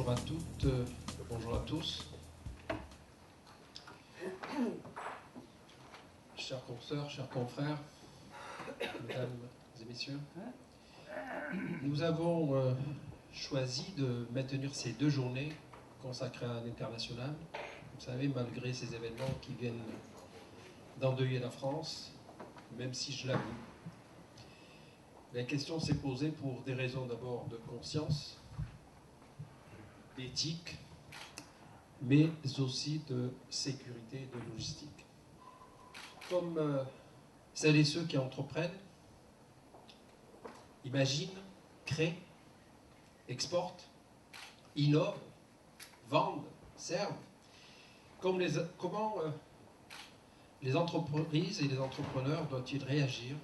Bonjour à toutes, bonjour à tous. Chers consoeurs, chers confrères, mesdames et messieurs, nous avons choisi de maintenir ces 2 journées consacrées à l'international. Vous savez, malgré ces événements qui viennent d'endeuiller la France, même si je l'avoue, la question s'est posée pour des raisons d'abord de conscience, d'éthique, mais aussi de sécurité et de logistique. Comme celles et ceux qui entreprennent, imaginent, créent, exportent, innovent, vendent, servent, comment les entreprises et les entrepreneurs doivent-ils réagir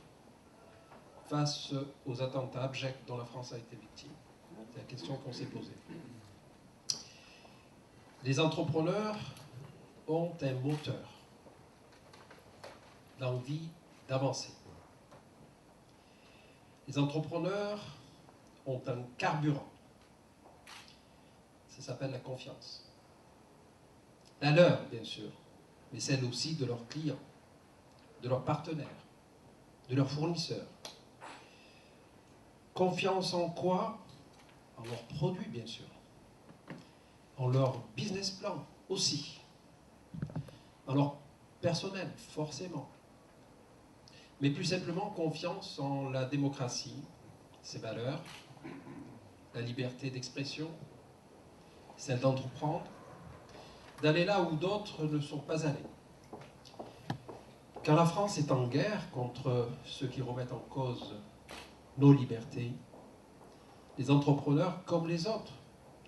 face aux attentats abjects dont la France a été victime? C'est la question qu'on s'est posée. Les entrepreneurs ont un moteur, l'envie d'avancer. Les entrepreneurs ont un carburant, ça s'appelle la confiance. La leur, bien sûr, mais celle aussi de leurs clients, de leurs partenaires, de leurs fournisseurs. Confiance en quoi? En leurs produits, bien sûr. En leur business plan aussi. En leur personnel, forcément. Mais plus simplement, confiance en la démocratie, ses valeurs, la liberté d'expression, celle d'entreprendre, d'aller là où d'autres ne sont pas allés. Car la France est en guerre contre ceux qui remettent en cause nos libertés. Les entrepreneurs, comme les autres,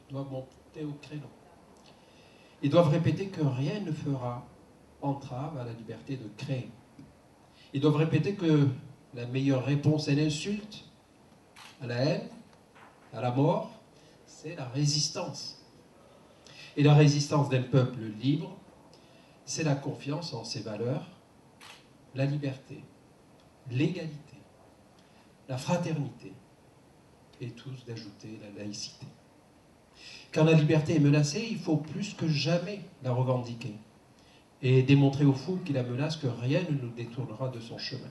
doivent monter au créneau. Ils doivent répéter que rien ne fera entrave à la liberté de créer. Ils doivent répéter que la meilleure réponse à l'insulte, à la haine, à la mort, c'est la résistance. Et la résistance d'un peuple libre, c'est la confiance en ses valeurs, la liberté, l'égalité, la fraternité, et tous d'ajouter la laïcité. Quand la liberté est menacée, il faut plus que jamais la revendiquer et démontrer aux fous qui la menacent que rien ne nous détournera de son chemin.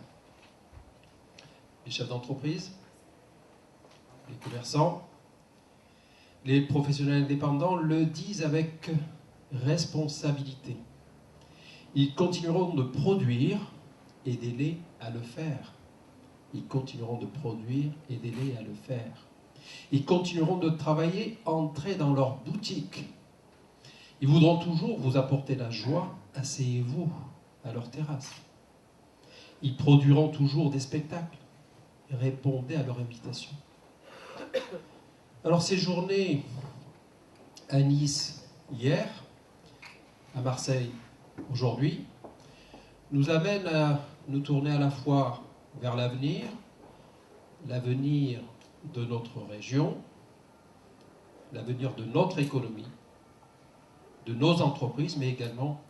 Les chefs d'entreprise, les commerçants, les professionnels indépendants le disent avec responsabilité. Ils continueront de produire, aidez-les à le faire. Ils continueront de produire, aidez-les à le faire. Ils continueront de travailler, entrer dans leur boutique. Ils voudront toujours vous apporter la joie, asseyez-vous à leur terrasse. Ils produiront toujours des spectacles, répondez à leur invitation. Alors ces journées à Nice hier, à Marseille aujourd'hui, nous amènent à nous tourner à la fois vers l'avenir de notre région, l'avenir de notre économie, de nos entreprises, mais également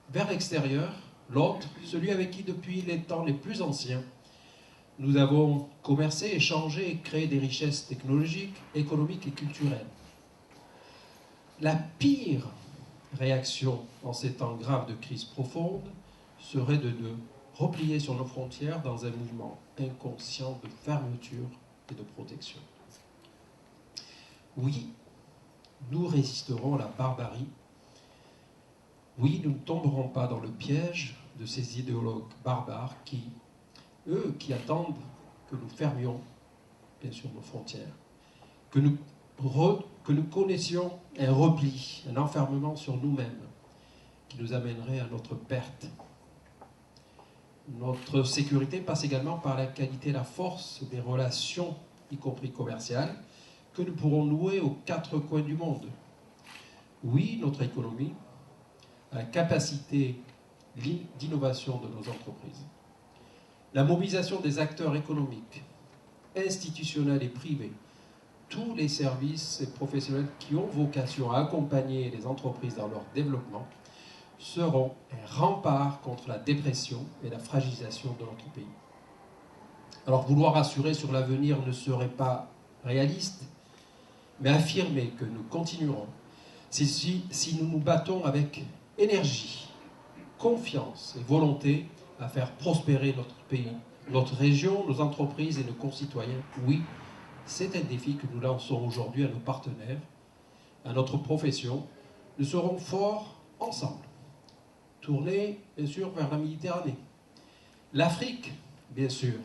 vers l'extérieur, l'autre, celui avec qui depuis les temps les plus anciens, nous avons commercé, échangé et créé des richesses technologiques, économiques et culturelles. La pire réaction en ces temps graves de crise profonde serait de nous replier sur nos frontières dans un mouvement inconscient de fermeture et de protection. Oui, nous résisterons à la barbarie. Oui, nous ne tomberons pas dans le piège de ces idéologues barbares qui attendent que nous fermions, bien sûr, nos frontières, que nous connaissions un repli, un enfermement sur nous-mêmes qui nous amènerait à notre perte. Notre sécurité passe également par la qualité et la force des relations, y compris commerciales, que nous pourrons nouer aux 4 coins du monde. Oui, notre économie a la capacité d'innovation de nos entreprises. La mobilisation des acteurs économiques, institutionnels et privés, tous les services et professionnels qui ont vocation à accompagner les entreprises dans leur développement seront un rempart contre la dépression et la fragilisation de notre pays. Alors vouloir assurer sur l'avenir ne serait pas réaliste, mais affirmer que nous continuerons si nous nous battons avec énergie, confiance et volonté à faire prospérer notre pays, notre région, nos entreprises et nos concitoyens. Oui, c'est un défi que nous lançons aujourd'hui à nos partenaires, à notre profession. Nous serons forts ensemble. Tournés, bien sûr, vers la Méditerranée. L'Afrique, bien sûr,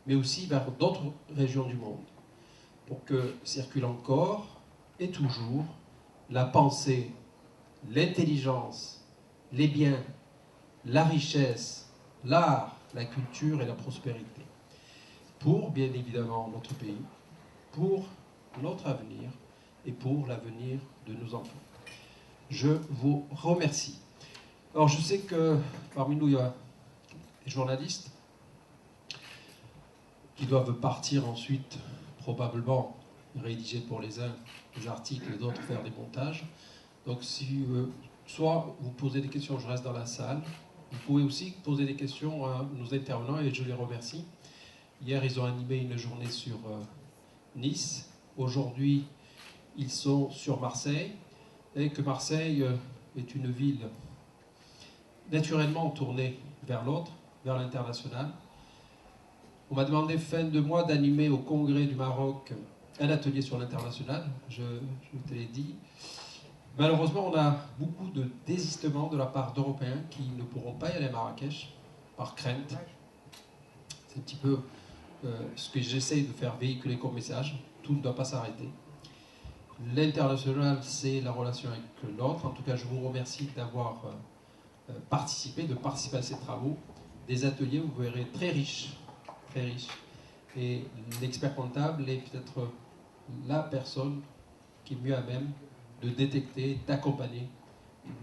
mais aussi vers d'autres régions du monde, pour que circule encore et toujours la pensée, l'intelligence, les biens, la richesse, l'art, la culture et la prospérité. Pour, bien évidemment, notre pays, pour notre avenir et pour l'avenir de nos enfants. Je vous remercie. Alors, je sais que parmi nous, il y a des journalistes qui doivent partir ensuite, probablement rédiger pour les uns des articles et d'autres faire des montages. Donc, si soit vous posez des questions, je reste dans la salle. Vous pouvez aussi poser des questions à nos intervenants et je les remercie. Hier, ils ont animé une journée sur Nice. Aujourd'hui, ils sont sur Marseille. Et que Marseille est une ville naturellement tournée vers l'autre, vers l'international. On m'a demandé fin de mois d'animer au Congrès du Maroc un atelier sur l'international. Je te l'ai dit. Malheureusement, on a beaucoup de désistements de la part d'Européens qui ne pourront pas y aller à Marrakech par crainte. C'est un petit peu ce que j'essaie de faire véhiculer comme message. Tout ne doit pas s'arrêter. L'international, c'est la relation avec l'autre. En tout cas, je vous remercie d'avoir participé, de participer à ces travaux. Des ateliers, vous verrez, très riches. Très riches. Et l'expert comptable est peut-être la personne qui est mieux à même de détecter, d'accompagner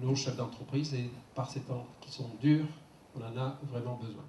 nos chefs d'entreprise. Et par ces temps qui sont durs, on en a vraiment besoin.